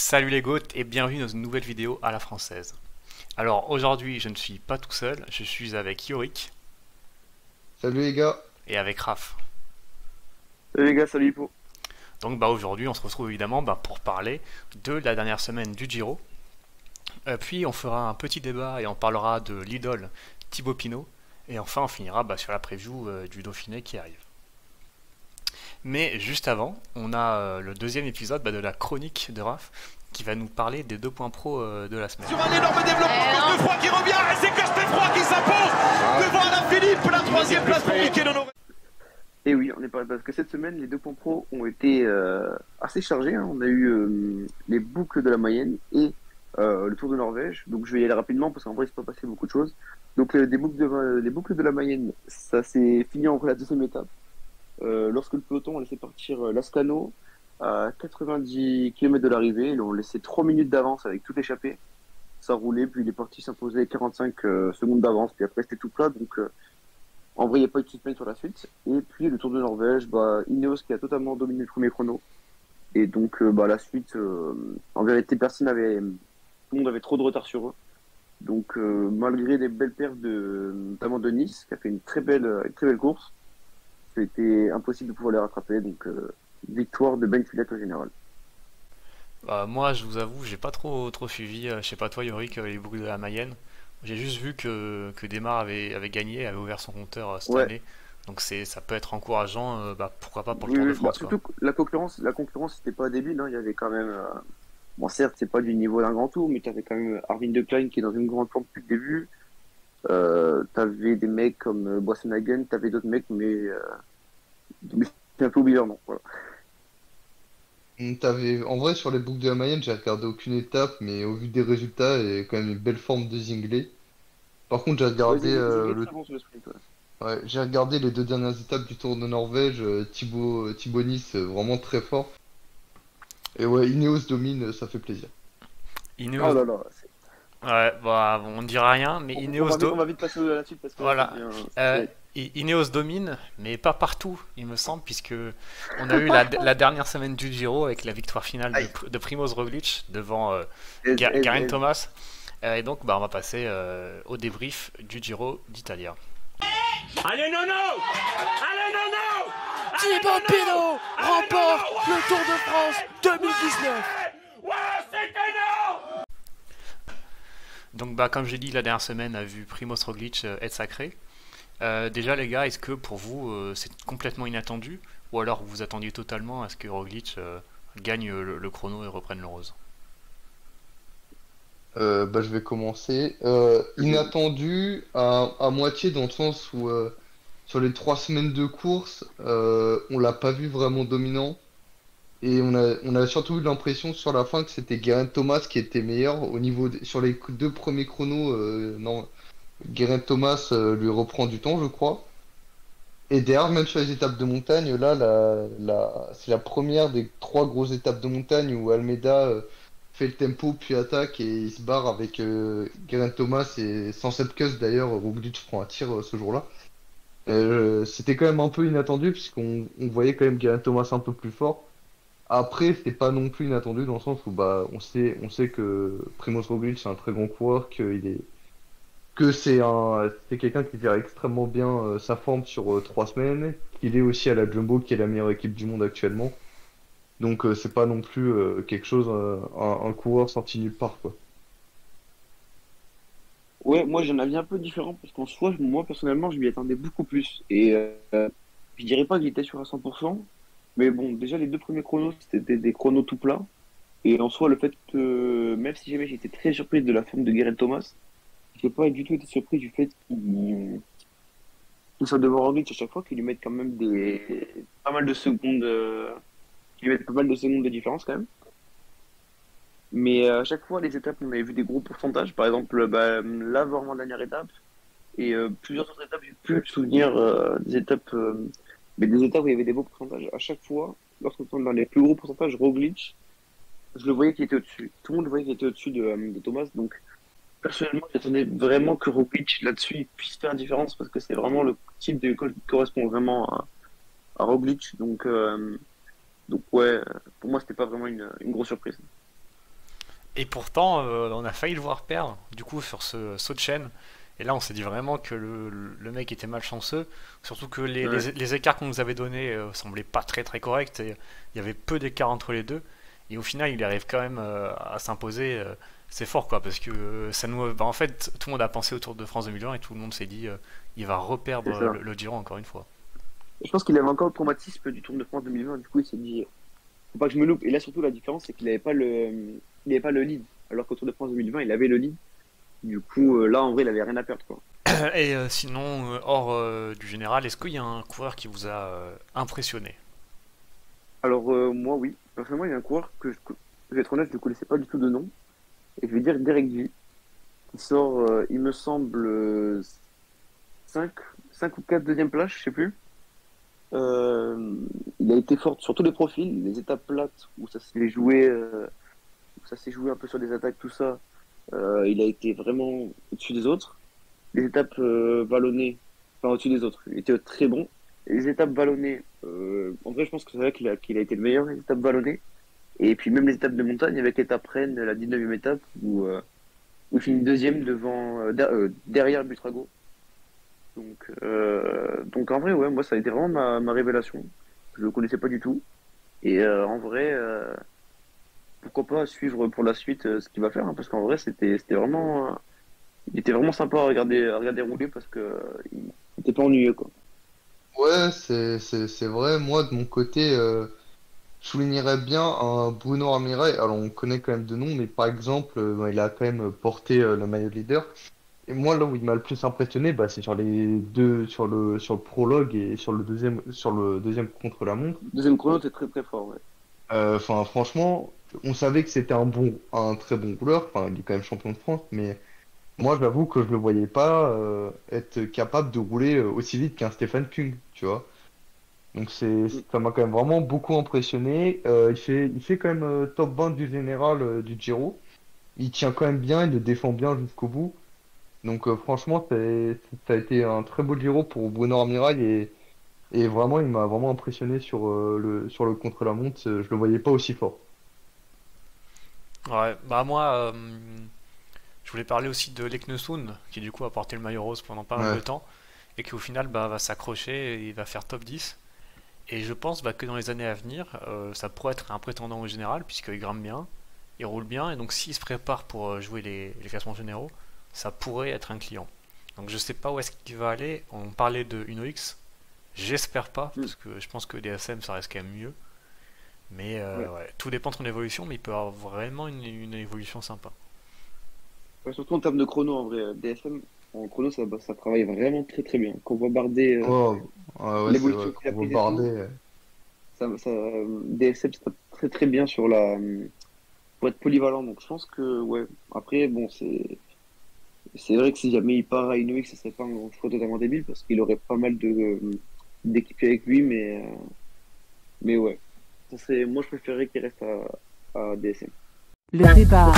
Salut les goths et bienvenue dans une nouvelle vidéo à la française. Alors aujourd'hui je ne suis pas tout seul, je suis avec Yorick Salut les gars. et avec Raph. Salut les gars, salut Hippo. Donc aujourd'hui on se retrouve évidemment pour parler de la dernière semaine du Giro. Puis on fera un petit débat et on parlera de l'idole Thibaut Pinot. Et enfin on finira sur la preview du Dauphiné qui arrive. Mais juste avant, on a le deuxième épisode de la chronique de Raph qui va nous parler des 2 points pro de la semaine. Sur un énorme développement, Cosnefroy qui revient, et c'est Cosnefroy qui s'impose devant Alain Philippe, la troisième place pour Mikel Honoré. Et oui, on est pas parce que cette semaine, les deux points pro ont été assez chargés, hein. On a eu les boucles de la Mayenne et le Tour de Norvège. Donc je vais y aller rapidement parce qu'en vrai, il s'est pas passé beaucoup de choses. Donc les boucles de la Mayenne, ça s'est fini entre la deuxième étape. Lorsque le peloton a laissé partir Lascano à 90 km de l'arrivée, ils ont laissé 3 minutes d'avance avec tout échappé. Ça roulait, puis il est parti s'imposer 45 secondes d'avance, puis après c'était tout plat. Donc en vrai, il n'y a pas eu de suspense sur la suite. Et puis le Tour de Norvège, Ineos qui a totalement dominé le premier chrono. Et donc la suite, en vérité, tout le monde avait trop de retard sur eux. Donc malgré des belles perfs notamment de Nice, qui a fait une très belle course, c'était impossible de pouvoir les rattraper. Donc victoire de Ben Kvyat au général. Moi, je vous avoue, j'ai pas trop suivi, je sais pas toi, Yorick, les boucles de la Mayenne. J'ai juste vu que Desmar avait gagné, avait ouvert son compteur cette Ouais, année. Donc ça peut être encourageant, pourquoi pas pour le oui, Tour de oui, France, quoi. surtout que la concurrence c'était pas débile, hein. Il y avait quand même, bon certes c'est pas du niveau d'un grand tour, mais tu avais quand même Arvin de Klein qui est dans une grande forme depuis le début. T'avais des mecs comme Boissenhagen, t'avais d'autres mecs, mais c'est un peu oublié, non. Voilà. En vrai, sur les boucles de la Mayenne, j'ai regardé aucune étape, mais au vu des résultats, il y a quand même une belle forme de Zinglé. Par contre, Ouais, Zinglé est très bon sur le sprint. Ouais. ouais, j'ai regardé les 2 dernières étapes du Tour de Norvège. Thibaut Nice, vraiment très fort. Et ouais, Ineos domine, ça fait plaisir. Oh Ineos, là là, ouais, on ne dira rien, mais on va vite passer à la suite parce que là ça voilà. devient. Euh, Ineos domine, mais pas partout, il me semble, puisque on a eu la dernière semaine du Giro avec la victoire finale Aïe. de Primoz Roglic devant Geraint Ez. Thomas. Et donc, on va passer au débrief du Giro d'Italia. Allez, non, non. Allez, non, non. Thibaut Pinot remporte le Tour de France 2019. Ouais, c'est énorme. Donc, comme j'ai dit, la dernière semaine a vu Primoz Roglic être sacré. Déjà, les gars, est-ce que pour vous c'est complètement inattendu, ou alors vous vous attendiez totalement à ce que Roglic gagne le chrono et reprenne le rose? Je vais commencer. Inattendu à moitié dans le sens où sur les 3 semaines de course, on l'a pas vu vraiment dominant. Et on a surtout eu l'impression sur la fin que c'était Geraint Thomas qui était meilleur au niveau sur les 2 premiers chronos. Non, Geraint Thomas lui reprend du temps, je crois. Et derrière, même sur les étapes de montagne, là, c'est la première des 3 grosses étapes de montagne où Almeida fait le tempo puis attaque et il se barre avec Geraint Thomas et sans cette casse d'ailleurs, Roglic prend un tir ce jour-là. C'était quand même un peu inattendu puisqu'on voyait quand même Geraint Thomas un peu plus fort. Après, c'était pas non plus inattendu dans le sens où on sait que Primoz Roglic c'est un très bon coureur, c'est quelqu'un qui gère extrêmement bien sa forme sur 3 semaines, qu'il est aussi à la Jumbo qui est la meilleure équipe du monde actuellement. Donc c'est pas non plus quelque chose, un coureur sorti nulle part quoi. Ouais, moi j'en avais un peu différent parce qu'en soi, moi personnellement, je m'y attendais beaucoup plus. Et je dirais pas qu'il était sur à 100%, mais bon, déjà les deux premiers chronos, c'était des chronos tout plats. Et en soi, le fait que, même si jamais j'étais très surpris de la forme de Geraint Thomas, j'ai pas du tout été surpris du fait qu'il soit devant Roglic à chaque fois, qu'il lui mette quand même pas mal de secondes, qu'il lui mette pas mal de secondes de différence quand même. Mais à chaque fois, les étapes, on avait vu des gros pourcentages. Par exemple, là, vraiment, la dernière étape. Et plusieurs autres étapes, j'ai plus le souvenir des étapes, mais des étapes où il y avait des beaux pourcentages. À chaque fois, lorsqu'on tombe dans les plus gros pourcentages, Roglic, je le voyais qu'il était au-dessus. Tout le monde le voyait qu'il était au-dessus de Thomas. Donc, personnellement, j'attendais vraiment que Roglic, là-dessus, il puisse faire la différence parce que c'est vraiment le type de col qui correspond vraiment à Roglic. Donc ouais, pour moi, c'était pas vraiment une grosse surprise. Et pourtant, on a failli le voir perdre, du coup, sur ce saut de chaîne. Et là, on s'est dit vraiment que le mec était malchanceux. Surtout que Ouais, les écarts qu'on nous avait donnés semblaient pas très très corrects. Et il y avait peu d'écart entre les deux. Et au final, il arrive quand même à s'imposer. C'est fort, quoi, parce que ça nous. Bah, en fait, tout le monde a pensé au Tour de France 2020 et tout le monde s'est dit il va reperdre c'est ça. le Giro encore une fois. Et je pense qu'il avait encore le traumatisme du Tour de France 2020. Du coup, il s'est dit, faut pas que je me loupe. Et là, surtout, la différence, c'est qu'il avait pas il avait pas le lead. Alors qu'au Tour de France 2020, il avait le lead. Du coup, là, en vrai, il avait rien à perdre, quoi. Et sinon, hors du général, est-ce qu'il y a un coureur qui vous a impressionné? Alors, moi, oui. Personnellement, il y a un coureur je vais être honnête, je ne connaissais pas du tout de nom. Et je vais dire Derek Vie, qui sort, il me semble, 5 5 ou 4 deuxième place, je sais plus. Il a été fort sur tous les profils, les étapes plates où où ça s'est joué un peu sur des attaques, tout ça. Il a été vraiment au-dessus des autres. Les étapes vallonnées, enfin au-dessus des autres, il était très bon. Les étapes vallonnées, en vrai, je pense que c'est vrai qu'il a été le meilleur les étapes vallonnées. Et puis même les étapes de montagne avec l'étape Rennes, la 19e étape, où il finit deuxième derrière Butrago. Donc en vrai, ouais, moi ça a été vraiment ma révélation. Je le connaissais pas du tout. Et en vrai, pourquoi pas suivre pour la suite ce qu'il va faire, hein, parce qu'en vrai c'était vraiment, il était vraiment sympa à regarder rouler parce que il était pas ennuyeux quoi. Ouais, c'est vrai. Moi, de mon côté, je soulignerais bien un Bruno Armirail. Alors, on connaît quand même de nom, mais par exemple, bah, il a quand même porté le maillot de leader. Et moi, là où il m'a le plus impressionné, bah, c'est sur les deux, sur le prologue et sur le deuxième contre la montre. Deuxième chrono, c'est très très fort, ouais. Enfin, franchement, on savait que c'était un très bon rouleur. Enfin, il est quand même champion de France, mais moi, j'avoue que je le voyais pas être capable de rouler aussi vite qu'un Stéphane Kung, tu vois. Donc ça m'a quand même vraiment beaucoup impressionné. Il fait quand même top 20 du général du Giro. Il tient quand même bien, il le défend bien jusqu'au bout. Donc franchement, ça a été un très beau Giro pour Bruno Armirail et vraiment, il m'a vraiment impressionné sur le contre-la-montre. Je le voyais pas aussi fort. Ouais, bah moi, je voulais parler aussi de Leknesund, qui du coup a porté le maillot rose pendant pas mal de Ouais. temps, et qui au final bah, va s'accrocher et il va faire top 10. Et je pense bah, que dans les années à venir, ça pourrait être un prétendant au général, puisqu'il grimpe bien, il roule bien, et donc s'il se prépare pour jouer les classements généraux, ça pourrait être un client. Donc je sais pas où est-ce qu'il va aller. On parlait de UnoX, j'espère pas, Mm. parce que je pense que DSM ça reste quand même mieux. Mais Ouais. ouais, tout dépend de son évolution, mais il peut avoir vraiment une évolution sympa. Ouais, surtout en termes de chrono, en vrai, DSM, en chrono, ça travaille vraiment très très bien. Quand on voit Bardet, Oh, ouais, c'est vrai l'évolution qu'il a qu'on voit prise et tout, Bardet. DSM, ça tape très très bien pour être polyvalent. Donc je pense que, ouais, après, bon, c'est vrai que si jamais il part à Inuit, ça serait pas un choix totalement débile parce qu'il aurait pas mal d'équipiers avec lui, mais ouais. Moi, je préférerais qu'il reste à DSM. Le débat.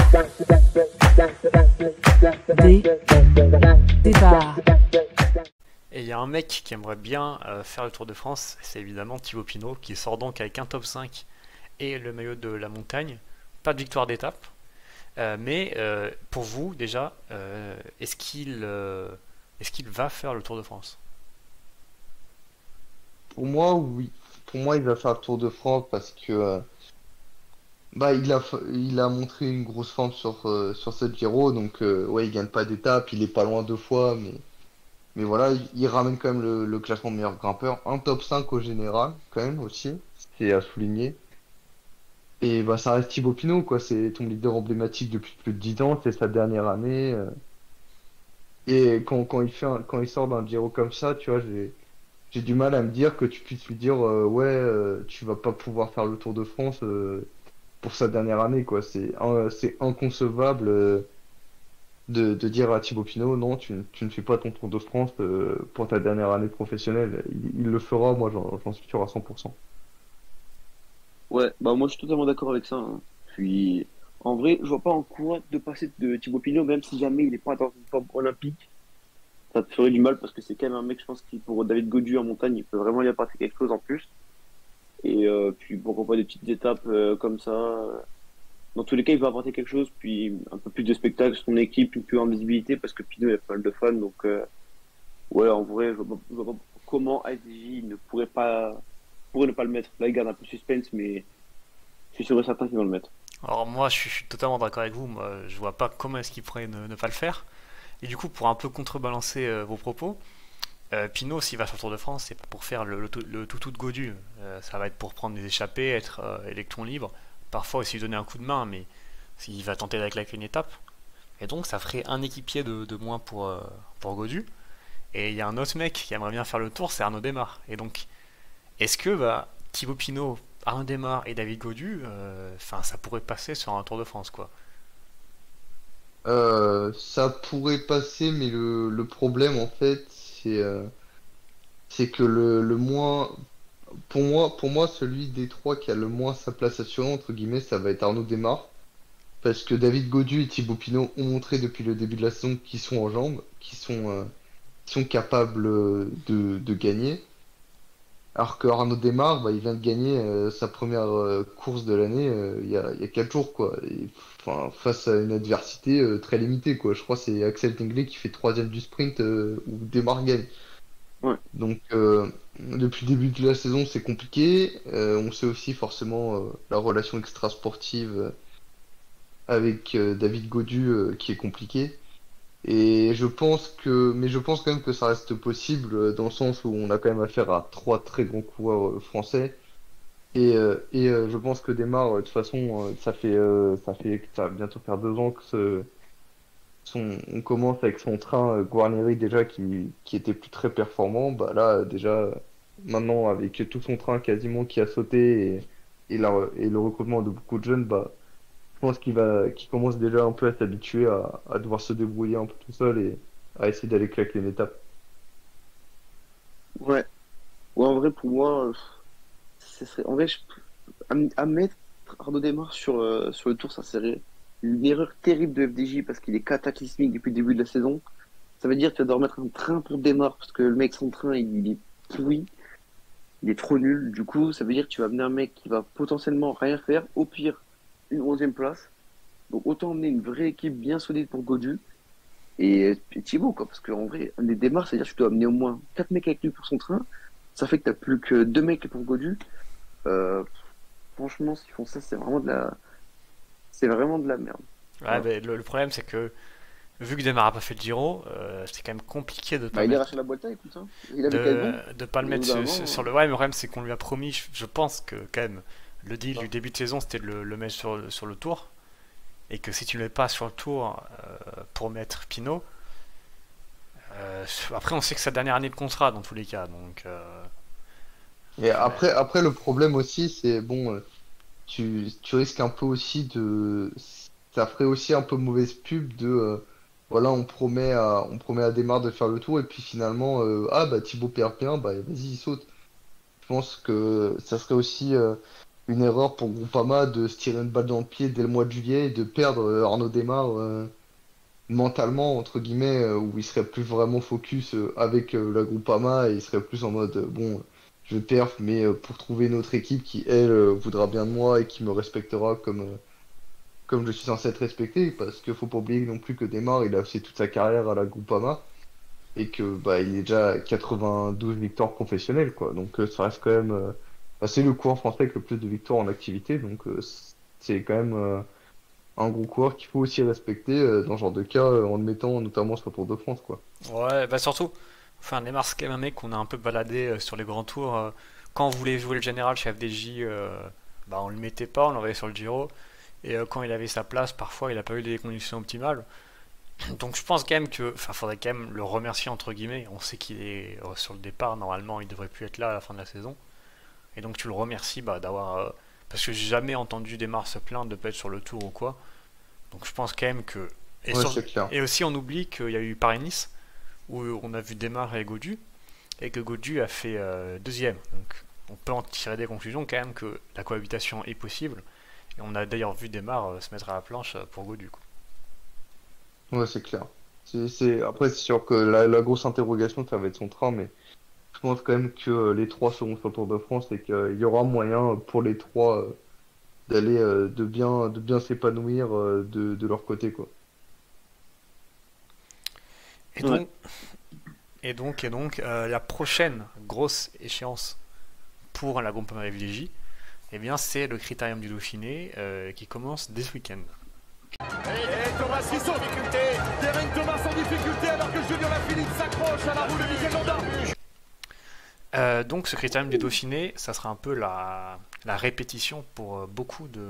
Débat. Et il y a un mec qui aimerait bien faire le Tour de France, c'est évidemment Thibaut Pinot, qui sort donc avec un top 5 et le maillot de la montagne. Pas de victoire d'étape, mais pour vous déjà, est-ce qu'il va faire le Tour de France? Pour moi, oui. Pour moi, il va faire le Tour de France parce que bah, il a montré une grosse forme sur cette Giro. Donc, ouais, il gagne pas d'étape. Il est pas loin deux fois. Mais voilà, il ramène quand même le classement de meilleur grimpeur. Un top 5 au général, quand même aussi. C'est à souligner. Et bah, ça reste Thibaut Pinot, quoi. C'est ton leader emblématique depuis plus de 10 ans. C'est sa dernière année. Et quand il sort d'un Giro comme ça, tu vois, j'ai du mal à me dire que tu puisses lui dire ouais tu vas pas pouvoir faire le Tour de France pour sa dernière année quoi c'est inconcevable de dire à Thibaut Pinot non tu ne fais pas ton Tour de France pour ta dernière année professionnelle il le fera moi j'en suis sûr à 100%. Ouais, bah moi je suis totalement d'accord avec ça, hein. Puis en vrai, je vois pas en quoi de passer de Thibaut Pinot, même si jamais il est pas dans une forme olympique, ça te ferait du mal parce que c'est quand même un mec, je pense, qui pour David Gaudu en montagne, il peut vraiment y apporter quelque chose en plus. Et puis pourquoi pas des petites étapes comme ça. dans tous les cas, il va apporter quelque chose, puis un peu plus de spectacle sur son équipe, une plus grande visibilité, parce que Pinot, il a pas mal de fans. Donc, ouais, en vrai, je vois pas comment IDJ pourrait ne pas le mettre. Là, il garde un peu de suspense, mais je suis sûr et certain qu'ils vont le mettre. Alors moi, je suis totalement d'accord avec vous. Moi, je vois pas comment est-ce qu'il pourrait ne pas le faire. Et du coup, pour un peu contrebalancer vos propos, Pinot, s'il va sur le Tour de France, c'est pas pour faire le toutou de Gaudu. Ça va être pour prendre des échappées, être électron libre. Parfois aussi donner un coup de main, mais s'il va tenter d'aller claquer une étape. Et donc, ça ferait un équipier de moins pour Gaudu. Et il y a un autre mec qui aimerait bien faire le tour, c'est Arnaud Démare. Et donc, est-ce que Thibaut Pinot, Arnaud Démare et David Gaudu, ça pourrait passer sur un Tour de France, quoi. Ça pourrait passer, mais le problème en fait, c'est que le moins, pour moi, celui des trois qui a le moins sa place assurée, entre guillemets, ça va être Arnaud Démare. Parce que David Gaudu et Thibaut Pinot ont montré depuis le début de la saison qu'ils sont en jambes, qu'ils sont capables de gagner. Alors que Arnaud Démare, bah, il vient de gagner sa première course de l'année il y a 4 jours, quoi. Et, enfin, face à une adversité très limitée, quoi. Je crois que c'est Axel Tingley qui fait troisième du sprint où Démare gagne. Ouais. Donc, depuis le début de la saison, c'est compliqué. On sait aussi forcément la relation extra-sportive avec David Gaudu qui est compliquée. Mais je pense quand même que ça reste possible dans le sens où on a quand même affaire à trois très grands coureurs français. Je pense que Desmar, de toute façon, ça va bientôt faire 2 ans que on commence avec son train Guarneri déjà qui était plus très performant. Bah là, déjà, maintenant, avec tout son train quasiment qui a sauté et le recrutement de beaucoup de jeunes, bah, je pense qu'il commence déjà un peu à s'habituer à devoir se débrouiller un peu tout seul et à essayer d'aller claquer une étape. Ouais. Ouais, en vrai, pour moi, ce serait, en vrai, à mettre Arnaud Démare sur le tour, ça serait une erreur terrible de FDJ parce qu'il est cataclysmique depuis le début de la saison. Ça veut dire que tu vas devoir mettre un train pour Démare parce que le mec, son train, il est pourri, il est trop nul. Du coup, ça veut dire que tu vas amener un mec qui va potentiellement rien faire, au pire, une 11e place. Donc, autant emmener une vraie équipe bien solide pour Godu et Thibaut, quoi. Parce qu'en vrai, amener Démare, c'est-à-dire que tu dois amener au moins 4 mecs avec lui pour son train. Ça fait que t'as plus que 2 mecs pour Godu. Euh, Franchement, s'ils font ça, c'est vraiment de la merde. Ouais, Voilà. ben, le problème, c'est que vu que Demar a pas fait le Giro, c'est quand même compliqué de pas Bah, il est mettre, racheté la Vuelta, écoute, hein. Il avait qu'à être bon. de pas le Et au bout mettre d'un sur moment, le. Ouais, mais le problème, c'est qu'on lui a promis. Je pense que quand même le deal du enfin, début de saison, c'était de le mettre sur le tour, et que si tu le mets pas sur le tour pour mettre Pinot, après on sait que c'est sa dernière année de contrat dans tous les cas, donc Et ouais. après le problème aussi, c'est bon, tu risques un peu aussi ça ferait aussi un peu mauvaise pub voilà, on promet à Desmar de faire le tour et puis finalement, ah bah Thibaut perd bien, bah vas-y, il saute. Je pense que ça serait aussi une erreur pour Groupama de se tirer une balle dans le pied dès le mois de juillet et de perdre Arnaud Démare mentalement, entre guillemets, où il serait plus vraiment focus avec la Groupama et il serait plus en mode bon, je perf, mais pour trouver une autre équipe qui, elle, voudra bien de moi et qui me respectera comme je suis censé être respecté, parce qu'il faut pas oublier non plus que Démare, il a fait toute sa carrière à la Groupama et que bah il est déjà à 92 victoires professionnelles quoi. Donc ça reste quand même c'est le coureur français avec le plus de victoires en activité donc c'est quand même un gros coureur qu'il faut aussi respecter dans ce genre de cas en le mettant notamment sur le Tour de France quoi. Ouais, bah surtout, enfin Neymar c'est quand même un mec qu'on a un peu baladé sur les grands tours. Quand on voulait jouer le général chez FDJ, bah on le mettait pas, on l'envoyait sur le Giro. Et quand il avait sa place, parfois il a pas eu des conditions optimales. Donc je pense quand même que, enfin, faudrait quand même le remercier entre guillemets. On sait qu'il est sur le départ, normalement il devrait plus être là à la fin de la saison. Et donc tu le remercies bah, d'avoir, parce que j'ai jamais entendu Desmar se plaindre de pas être sur le tour ou quoi. Donc je pense quand même que, et, Ouais, c'est clair. et aussi on oublie qu'il y a eu Paris-Nice où on a vu Desmar et Gaudu et que Gaudu a fait deuxième. Donc on peut en tirer des conclusions quand même que la cohabitation est possible. Et on a d'ailleurs vu Desmar se mettre à la planche pour Gaudu, quoi. Ouais, c'est clair. Après, c'est sûr que la grosse interrogation, ça va être son train, mais je pense quand même que les trois seront sur le Tour de France et qu'il y aura moyen pour les trois d'aller de bien s'épanouir de leur côté, quoi. Et Ouais. donc, la prochaine grosse échéance pour la Groupama FDJ, eh bien, c'est le Critérium du Dauphiné qui commence dès ce week-end. Et Thomas qui sont en difficulté. Terrain Thomas en difficulté alors que Julien Lafilippe s'accroche à la roue de Michel Landa. Donc, ce Critérium du Dauphiné, ça sera un peu la répétition pour beaucoup de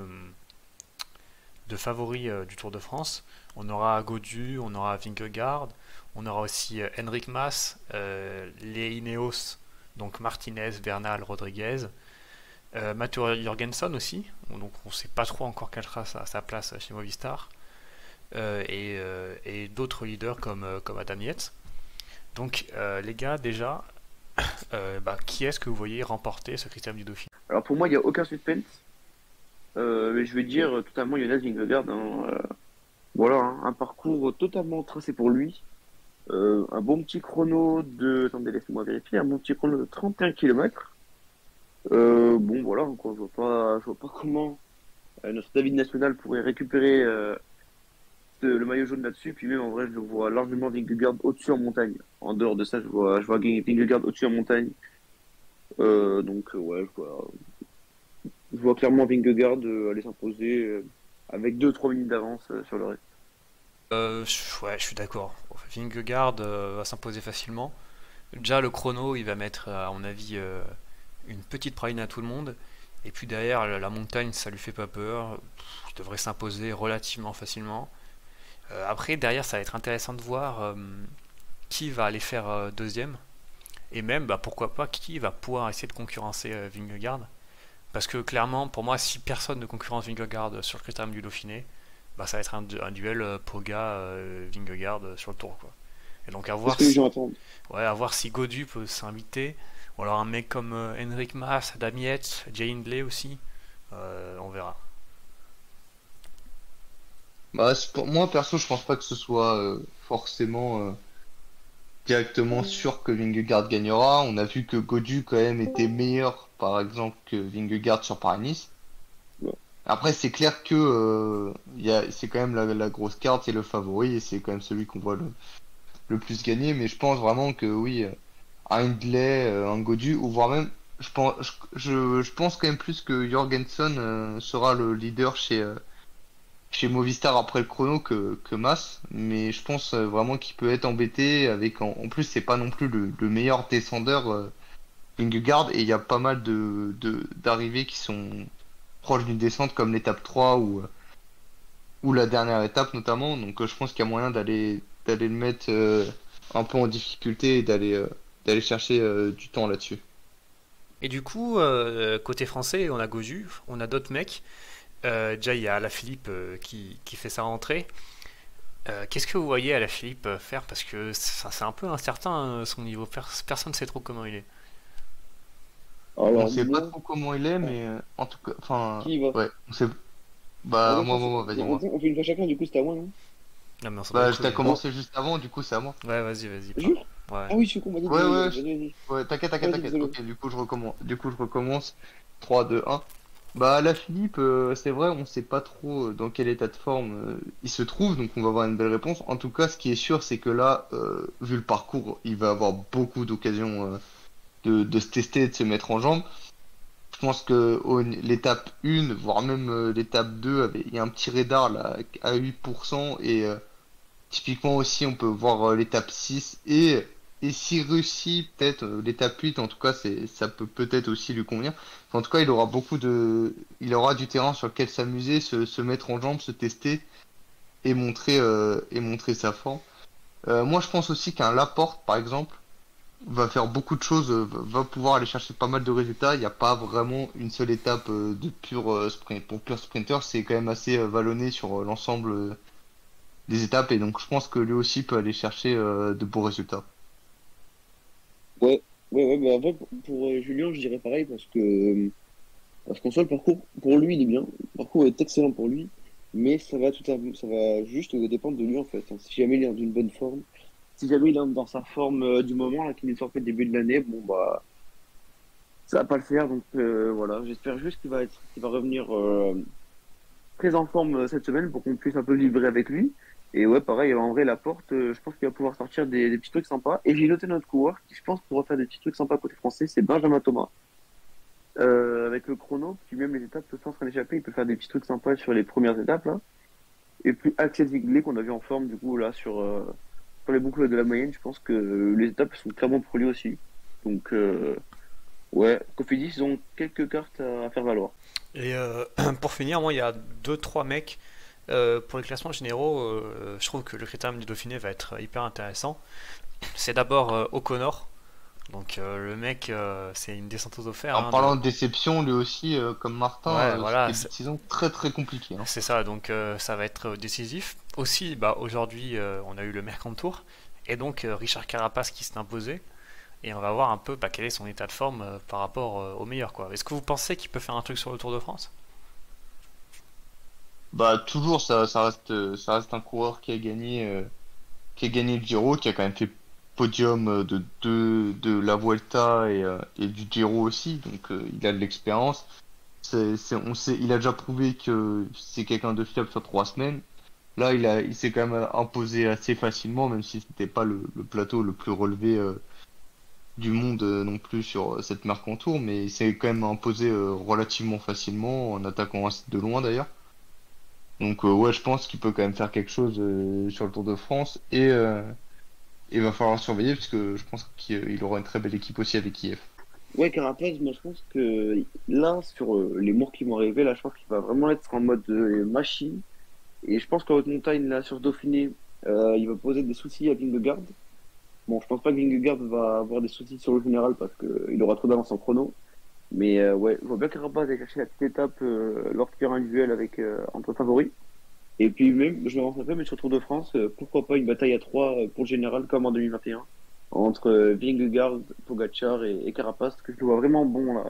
favoris du Tour de France. On aura Gaudu, on aura Vingegaard, on aura aussi Henrik Mas, les Ineos, donc Martinez, Bernal, Rodriguez, Matteo Jorgensen aussi, donc on ne sait pas trop encore quelle sera sa place chez Movistar, et d'autres leaders comme Adam Yates. Donc les gars, déjà, qui est-ce que vous voyez remporter ce Critérium du Dauphiné? Alors pour moi, il n'y a aucun suspense. Mais je vais dire totalement Jonas Vingegaard. Voilà, hein, un parcours totalement tracé pour lui. Un bon petit chrono de... Attendez, laissez-moi vérifier. Un bon petit chrono de 31 km. Bon, voilà, quoi, je vois pas comment notre David National pourrait récupérer le maillot jaune là-dessus. Puis même, en vrai, je vois largement Vingegaard au-dessus en montagne. En dehors de ça, je vois Vingegaard au-dessus en montagne. Ouais, je vois clairement Vingegaard aller s'imposer avec 2-3 minutes d'avance sur le reste. Ouais, je suis d'accord. Vingegaard va s'imposer facilement. Déjà, le chrono, il va mettre, à mon avis, une petite praline à tout le monde. Et puis derrière, la montagne, ça lui fait pas peur. Il devrait s'imposer relativement facilement. Après, derrière, ça va être intéressant de voir qui va aller faire deuxième. Et même, pourquoi pas, qui va pouvoir essayer de concurrencer Vingegaard. Parce que clairement, pour moi, si personne ne concurrence Vingegaard sur le Critérium du Dauphiné, ça va être un duel Poga-Vingegaard sur le tour, quoi. Et donc C'est ce que les gens attendent. à voir si Gaudu peut s'inviter, ou alors un mec comme Henrik Mas, Adam Yates, Jay Hindley aussi, on verra. Bah, pour moi, perso, je pense pas que ce soit forcément directement sûr que Vingegaard gagnera. On a vu que Gaudu, quand même, était meilleur, par exemple, que Vingegaard sur Paris-Nice. Ouais. Après, c'est clair que c'est quand même la grosse carte, c'est le favori, et c'est quand même celui qu'on voit le plus gagner. Mais je pense vraiment que oui, un Hindley, un Gaudu, ou voire même, je pense quand même plus que Jorgensen sera le leader chez Movistar après le chrono que Mas, mais je pense vraiment qu'il peut être embêté avec en plus c'est pas non plus le meilleur descendeur Vingegaard et il y a pas mal d'arrivées qui sont proches d'une descente comme l'étape 3 ou la dernière étape notamment, donc je pense qu'il y a moyen d'aller le mettre un peu en difficulté et d'aller chercher du temps là-dessus. Et du coup, côté français, on a Gaudu, on a d'autres mecs. Déjà, il y a Alaphilippe qui fait sa rentrée. Qu'est-ce que vous voyez Alaphilippe faire? Parce que c'est un peu incertain son niveau. Personne ne sait trop comment il est. On Alors, sait pas moi, trop comment il est, mais en tout cas, enfin, qui y va? ouais, on sait. Ah, Bah, moi, je pense vas-y, on moi. on fait une fois chacun, du coup, c'était à moi, non? Non, mais on s'en bat les Bah, couilles, t'as hein. Bon, commencé juste avant, du coup, c'est à moi. Ouais, vas-y, jure? Ouais. Ah oui, je suis con, vas-y, Ouais, désolé, ouais, vas-y. ouais, Vas-y, t'inquiète. désolé. Ok, du coup, je recommence. 3, 2, 1. Bah, la Philippe, c'est vrai, on sait pas trop dans quel état de forme il se trouve, donc on va avoir une belle réponse. En tout cas, ce qui est sûr, c'est que là, vu le parcours, il va avoir beaucoup d'occasions de se tester et de se mettre en jambes. Je pense que l'étape 1, voire même l'étape 2, il y a un petit radar là à 8%. Et typiquement aussi, on peut voir l'étape 6. Et s'il réussit peut-être l'étape 8, en tout cas, ça peut peut-être aussi lui convenir. En tout cas, il aura du terrain sur lequel s'amuser, se mettre en jambes, se tester et montrer sa forme. Moi, je pense aussi qu'un Laporte, par exemple, va faire beaucoup de choses, va pouvoir aller chercher pas mal de résultats. Il n'y a pas vraiment une seule étape de pur sprint. Pour pur sprinter, c'est quand même assez vallonné sur l'ensemble des étapes et donc je pense que lui aussi peut aller chercher de beaux résultats. Ouais, bah, en vrai, pour Julien, je dirais pareil parce qu'en soi, le parcours, pour lui, il est bien. Le parcours est excellent pour lui, mais ça va juste dépendre de lui, en fait, hein. Si jamais il est dans une bonne forme, si jamais il est dans sa forme du moment, là, qu'il est sorti au début de l'année, bon, bah, Ça va pas le faire, donc voilà. J'espère juste qu'il va revenir très en forme cette semaine pour qu'on puisse un peu vibrer avec lui. Et ouais, pareil, en vrai, Laporte, je pense qu'il va pouvoir sortir des petits trucs sympas. Et j'ai noté notre coureur qui, je pense, pourra faire des petits trucs sympas côté français, c'est Benjamin Thomas. Avec le chrono, puis même les étapes sans s'en échapper, il peut faire des petits trucs sympas sur les premières étapes là. Et puis Axel Ziegler qu'on a vu en forme du coup là sur les boucles de la moyenne, je pense que les étapes sont clairement pour lui aussi. Donc ouais, Cofidis, ils ont quelques cartes à faire valoir. Et pour finir, moi, il y a deux trois mecs pour les classements généraux. Je trouve que le critérium du Dauphiné va être hyper intéressant. C'est d'abord O'Connor. Donc le mec, c'est une descente aux enfers. En parlant de déception, lui aussi, comme Martin, Ouais, voilà, c'était une saison très très compliquée. Hein. c'est ça, donc ça va être décisif. Aussi, bah, aujourd'hui, on a eu le Mercantour, et donc Richard Carapace qui s'est imposé, et on va voir un peu bah, quel est son état de forme par rapport au meilleur, quoi. Est-ce que vous pensez qu'il peut faire un truc sur le Tour de France? Bah toujours, ça reste un coureur qui a gagné le Giro, qui a quand même fait podium de la Vuelta et du Giro aussi, donc il a de l'expérience. On sait, il a déjà prouvé que c'est quelqu'un de fiable sur 3 semaines. Là, il s'est quand même imposé assez facilement, même si c'était pas le plateau le plus relevé du monde non plus sur cette marque en tour, mais il s'est quand même imposé relativement facilement en attaquant assez de loin d'ailleurs. Donc ouais, je pense qu'il peut quand même faire quelque chose sur le Tour de France et va falloir surveiller parce que je pense qu'il aura une très belle équipe aussi avec IF. Ouais, Carapace, moi je pense que là, sur les mois qui vont arriver, là je pense qu'il va vraiment être en mode machine. Et je pense qu'en haute montagne, là sur Dauphiné, il va poser des soucis à Vingegaard. Bon, je pense pas que Vingegaard va avoir des soucis sur le général parce qu'il aura trop d'avance en chrono. Mais ouais, je vois bien Carapaz aller chercher la petite étape lors qu'il y aura un duel avec, entre favoris. Et puis même, je me rends un peu, mais sur Tour de France, pourquoi pas une bataille à trois pour le général comme en 2021 entre Vingegaard, Pogacar et Carapaz, parce que je le vois vraiment bon là.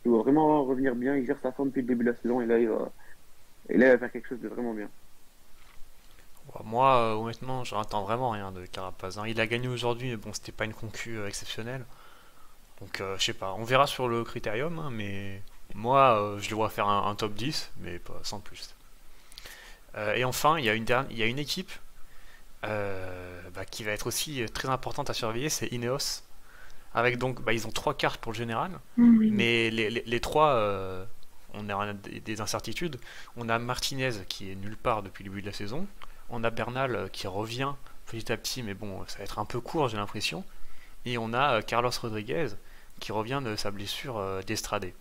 Je le vois vraiment revenir bien, il gère sa forme depuis le début de la saison et là, il va faire quelque chose de vraiment bien. Ouais, moi, honnêtement, j'en attends vraiment rien de Carapaz, hein. Il a gagné aujourd'hui, mais bon, c'était pas une concu exceptionnelle. Donc, je sais pas, on verra sur le critérium, hein, mais moi, je le vois faire un top 10, mais pas sans plus. Et enfin, il y a une équipe bah, qui va être aussi très importante à surveiller, c'est Ineos. Avec donc, bah, ils ont trois cartes pour le général, mais les trois, on a des incertitudes. On a Martinez qui est nulle part depuis le début de la saison. On a Bernal qui revient petit à petit, mais bon, ça va être un peu court, j'ai l'impression. Et on a Carlos Rodriguez qui revient de sa blessure d'Estrade.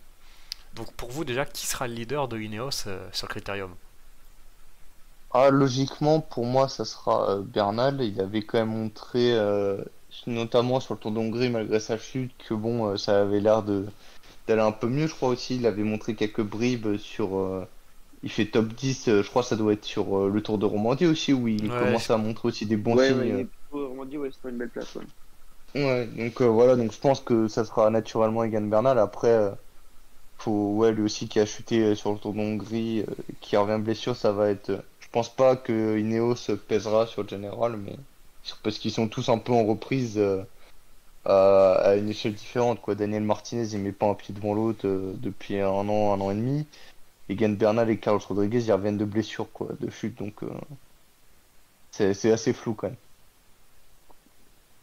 Donc pour vous déjà, qui sera le leader de Ineos sur le critérium? Ah, logiquement, pour moi, ça sera Bernal. Il avait quand même montré, notamment sur le Tour d'Hongrie, malgré sa chute, que bon, ça avait l'air de d'aller un peu mieux. Je crois aussi, il avait montré quelques bribes sur. Il fait top 10, je crois, que ça doit être sur le Tour de Romandie aussi, où il Ouais, commence à montrer aussi des bons Ouais, signes. ouais, il est plutôt, on dit, ouais, c'est pas une belle place, ouais. Ouais, donc voilà, donc je pense que ça sera naturellement Egan Bernal. Après, faut, ouais, lui aussi qui a chuté sur le Tour d'Hongrie, qui revient de blessure, ça va être. Je pense pas que Ineos pèsera sur le général, mais parce qu'ils sont tous un peu en reprise à une échelle différente, quoi. Daniel Martinez, il met pas un pied devant l'autre depuis un an et demi. Egan Bernal et Carlos Rodriguez, ils reviennent de blessure, quoi, de chute, donc c'est assez flou quand même.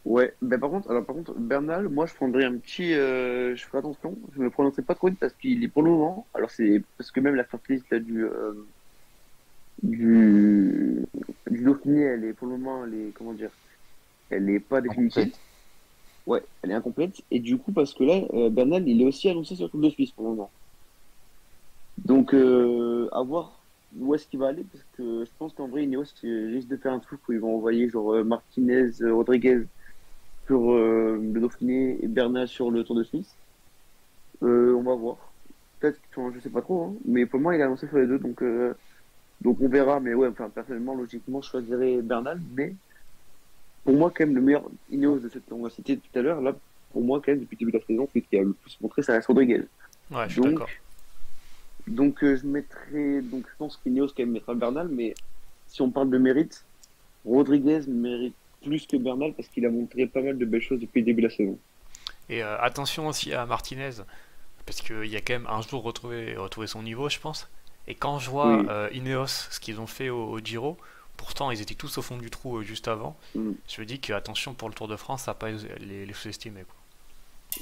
Ouais, ben par contre, Bernal, moi je prendrais un petit, je ferai attention, je me prononcerai pas trop vite parce qu'il est pour le moment. Alors c'est parce que même la shortlist là, du, du Dauphiné, elle est pour le moment, elle est, comment dire, elle est pas En définitive. fait. Ouais, elle est incomplète. Et du coup, parce que là, Bernal, il est aussi annoncé sur le Tour de Suisse pour le moment. Donc, à voir où est-ce qu'il va aller, parce que je pense qu'en vrai, Ineos risque de faire un truc où ils vont envoyer genre Martinez, Rodriguez sur le Dauphiné et Bernal sur le Tour de Suisse. On va voir. Peut-être, enfin, je sais pas trop, hein, mais pour moi, il est annoncé sur les deux, donc on verra. Mais ouais, enfin, personnellement, logiquement, je choisirais Bernal, mais pour moi, quand même, le meilleur Ineos de cette qu'on a cité tout à l'heure, là, pour moi, quand même, depuis le début de la saison, celui qui a le plus montré, ça reste Rodriguez. Ouais, je suis Donc, d'accord. je mettrais, donc je pense qu'Ineos quand même mettra Bernal, mais si on parle de mérite, Rodriguez mérite plus que Bernal parce qu'il a montré pas mal de belles choses depuis le début de la saison. Et attention aussi à Martinez, parce qu'il y a quand même un jour retrouver son niveau, je pense. Et quand je vois Oui. Ineos, ce qu'ils ont fait au Giro, pourtant ils étaient tous au fond du trou juste avant, Mm. je me dis que attention pour le Tour de France, ça va pas les sous-estimer, quoi.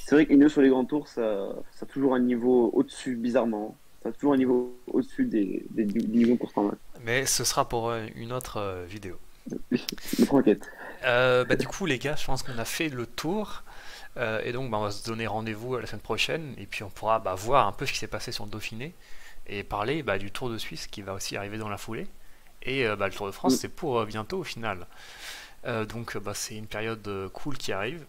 C'est vrai qu'Ineos sur les grands tours, ça a toujours un niveau au-dessus, bizarrement. Ça a toujours un niveau au-dessus du niveau course normale. Mais ce sera pour une autre vidéo. Ne prends enquête. Bah, du coup, les gars, je pense qu'on a fait le tour. Et donc, bah, on va se donner rendez-vous la semaine prochaine. Et puis, on pourra bah, voir un peu ce qui s'est passé sur le Dauphiné. Et parler bah, du Tour de Suisse qui va aussi arriver dans la foulée. Et bah, le Tour de France, Mm. c'est pour bientôt au final. Donc, bah, c'est une période cool qui arrive.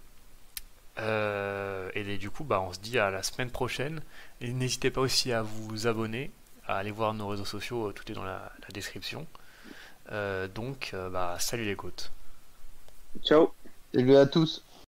Et du coup, bah, on se dit à la semaine prochaine. Et n'hésitez pas aussi à vous abonner, à aller voir nos réseaux sociaux. Tout est dans la description. Donc, bah, salut les côtes. Ciao. Salut à tous.